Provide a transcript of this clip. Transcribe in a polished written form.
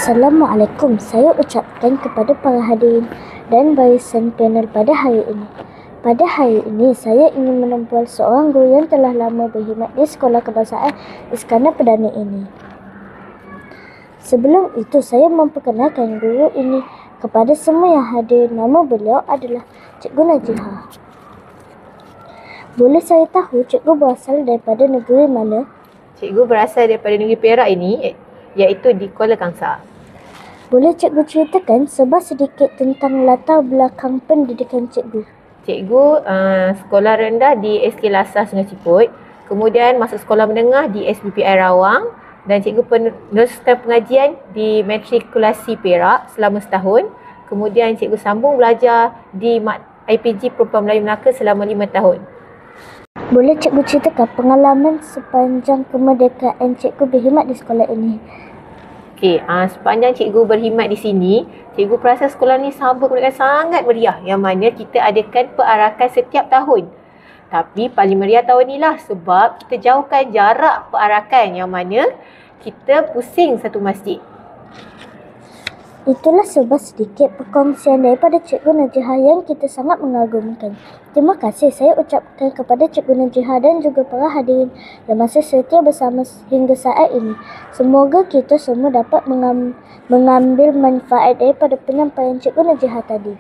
Assalamualaikum. Saya ucapkan kepada para hadirin dan barisan panel pada hari ini. Pada hari ini, saya ingin menempel seorang guru yang telah lama berkhidmat di Sekolah Kebangsaan Iskandar Perdana ini. Sebelum itu, saya memperkenalkan guru ini kepada semua yang hadir. Nama beliau adalah Cikgu Najihah. Boleh saya tahu cikgu berasal daripada negeri mana? Cikgu berasal daripada negeri Perak ini, iaitu di Kuala Kangsar. Boleh cikgu ceritakan sedikit tentang latar belakang pendidikan cikgu? Cikgu sekolah rendah di SK Lasar Sungai Ciput, kemudian masuk sekolah menengah di SBPI Rawang, dan cikgu peneruskan pengajian di Matrikulasi Perak selama setahun. Kemudian cikgu sambung belajar di IPG Perempuan Melayu Melaka selama 5 tahun. Boleh cikgu ceritakan pengalaman sepanjang kemerdekaan cikgu berkhidmat di sekolah ini? Sepanjang cikgu berkhidmat di sini, cikgu perasan sekolah ni sambut kemerdekaan sangat meriah, yang mana kita adakan perarakan setiap tahun. Tapi paling meriah tahun ni lah sebab kita jauhkan jarak perarakan, yang mana kita pusing satu masjid. Itulah sedikit perkongsian daripada Cikgu Najihah yang kita sangat mengagumkan. Terima kasih saya ucapkan kepada Cikgu Najihah dan juga para hadirin yang masih setia bersama hingga saat ini. Semoga kita semua dapat mengambil manfaat daripada penyampaian Cikgu Najihah tadi.